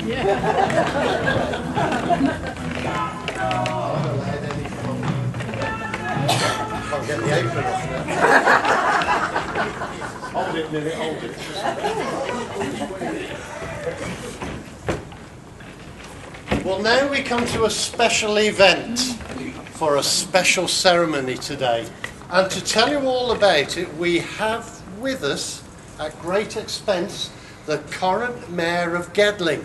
Can't get the apron off there. Hold it, Lily, hold it. Well, now we come to a special event for a special ceremony today. And to tell you all about it, we have with us, at great expense, the current Mayor of Gedling,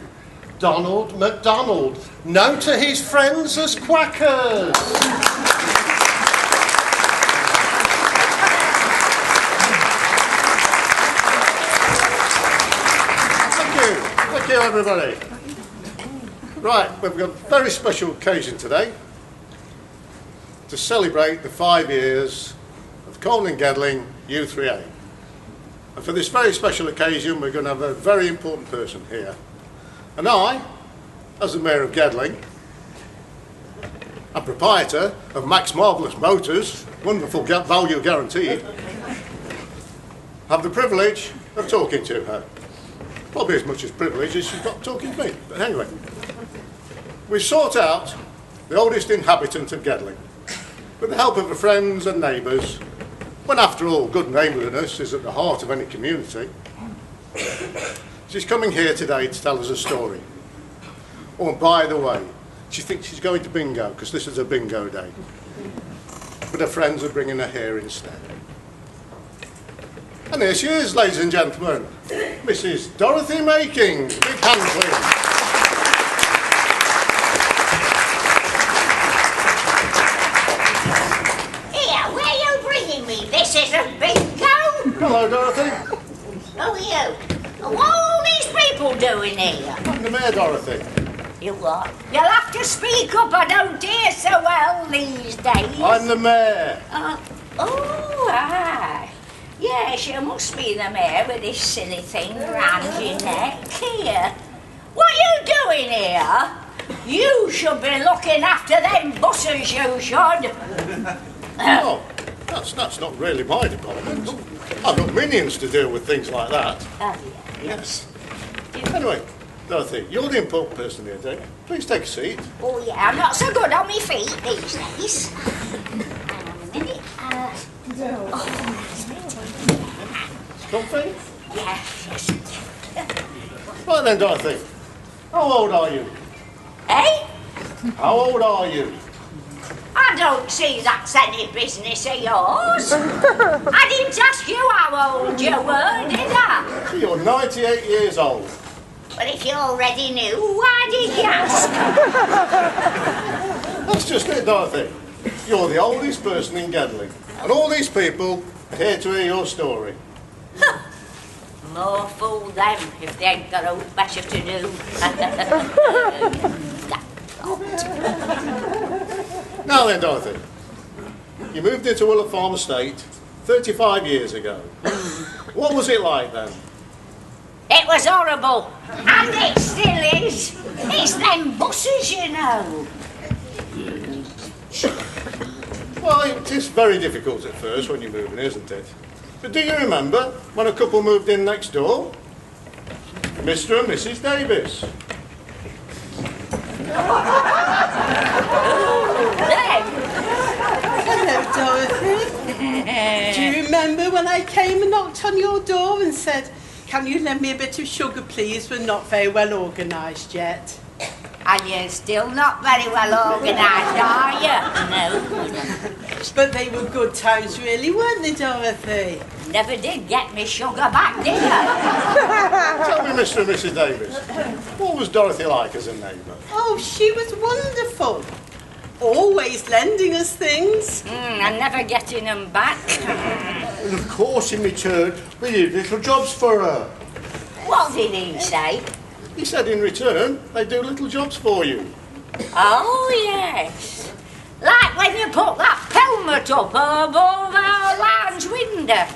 Donald MacDonald, known to his friends as Quackers. Thank you, everybody. Right, we've got a very special occasion today to celebrate the 5 years of Carlton Gedling U3A. And for this very special occasion, we're going to have a very important person here. And I, as the Mayor of Gedling, and proprietor of Max Marvellous Motors, wonderful value guaranteed, have the privilege of talking to her. Probably as much as privilege as she's got talking to me. But anyway, we've sought out the oldest inhabitant of Gedling, with the help of her friends and neighbours, when after all, good neighbourliness is at the heart of any community. She's coming here today to tell us a story. Oh, and by the way, she thinks she's going to bingo, because this is a bingo day. But her friends are bringing her here instead. And here she is, ladies and gentlemen, Mrs. Dorothy Making. Big hand, please. Here, where are you bringing me? This isn't bingo. Hello, Dorothy. Who are you? And what are all these people doing here? I'm the Mayor, Dorothy. You what? You'll have to speak up. I don't hear so well these days. I'm the Mayor. Oh, aye. Yes, you must be the Mayor with this silly thing round your neck. Here. What are you doing here? You should be looking after them buses, you should. Oh, that's not really my department. I've got minions to deal with things like that. Oh, Yes. Anyway, Dorothy, you're the important person here today. Please take a seat. Oh, yeah, I'm not so good on my feet these days. Hang on a minute. Comfy? Yes. Right then, Dorothy. How old are you? Eh? How old are you? I don't see that's any business of yours. I didn't ask you how old you were, did I? You're 98 years old. But if you already knew, why did you ask? That's just it, Dorothy. You're the oldest person in Gedling. And all these people are here to hear your story. More fool them if they ain't got out better to do. Now then, Dorothy. You moved into Willow Farm Estate 35 years ago. What was it like then? It was horrible. And it still is. It's them buses, you know. Well, it is very difficult at first when you're moving, isn't it? But do you remember when a couple moved in next door? Mr. and Mrs. Davis. Hello, Dorothy. Do you remember when I came and knocked on your door and said, "Can you lend me a bit of sugar, please? We're not very well organised yet." And you're still not very well organised, are you? No. But they were good times, really, weren't they, Dorothy? Never did get me sugar back, did you? Tell me, Mr. and Mrs. Davis, what was Dorothy like as a neighbour? Oh, she was wonderful. Always lending us things. And never getting them back. And of course, in return, we did little jobs for her. What did he say? He said in return, they do little jobs for you. Oh, yes. Like when you put that pelmet up above our lounge window.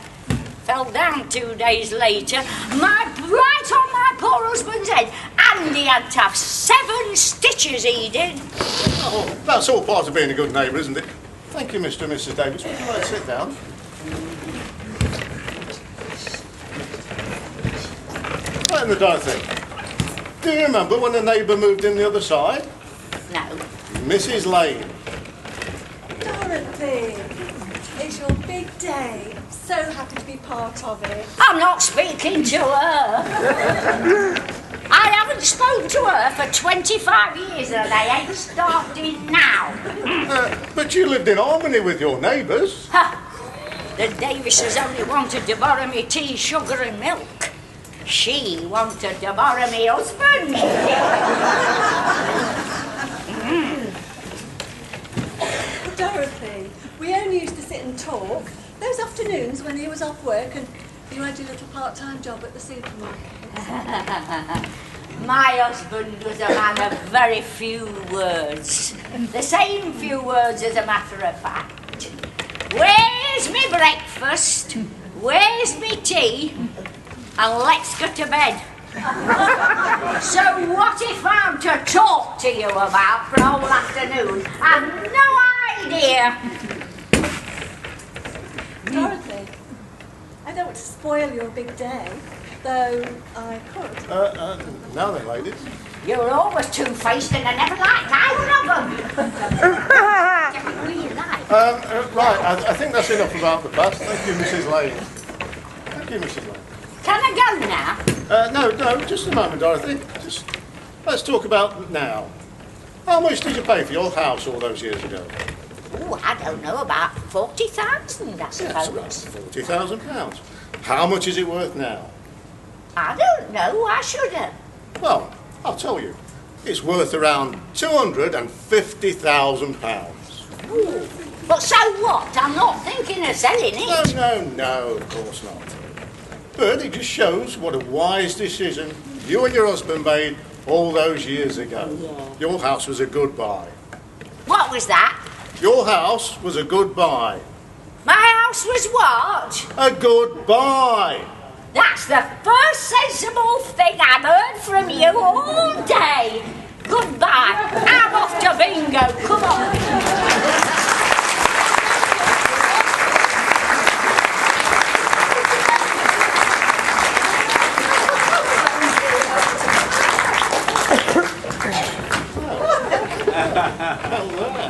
Fell down 2 days later, right on my poor husband's head, and he had to have 7 stitches, he did. Oh, that's all part of being a good neighbour, isn't it? Thank you, Mr. and Mrs. Davis. Would you like to sit down? Right in the Dorothy. Do you remember when a neighbour moved in the other side? No. Mrs. Lane. Dorothy, it's your big day. I'm so happy to be part of it. I'm not speaking to her. I haven't spoken to her for 25 years and they ain't started now. But you lived in harmony with your neighbours. Ha! The Davises only wanted to borrow me tea, sugar and milk. She wanted to borrow me husband. Dorothy, we only used to sit and talk those afternoons when he was off work and you had your little part-time job at the supermarket. My husband was a man of very few words. The same few words as a matter of fact. Where's me breakfast? Where's me tea? And let's go to bed. So what if I'm to talk to you about for a whole afternoon? I've no idea. Dorothy, I don't want to spoil your big day, though I could. Now then, ladies. You're always two-faced and I never liked either of them. Really like. Right, I think that's enough about the past. Thank you, Mrs. Lane. Thank you, Mrs. Lane. Can I go now? No, just a moment, Dorothy. Let's talk about now. How much did you pay for your house all those years ago? Oh, I don't know, about 40,000, I Yes, about suppose. £40,000. How much is it worth now? I don't know, I should have. Well, I'll tell you. It's worth around £250,000. But so what? I'm not thinking of selling it. No, of course not. But it just shows what a wise decision you and your husband made all those years ago. Yeah. Your house was a good buy. What was that? Your house was a good buy. My house was what? A good buy. That's the first sensible thing I've heard from you all day. Goodbye. I'm off to bingo. Come on. Hello.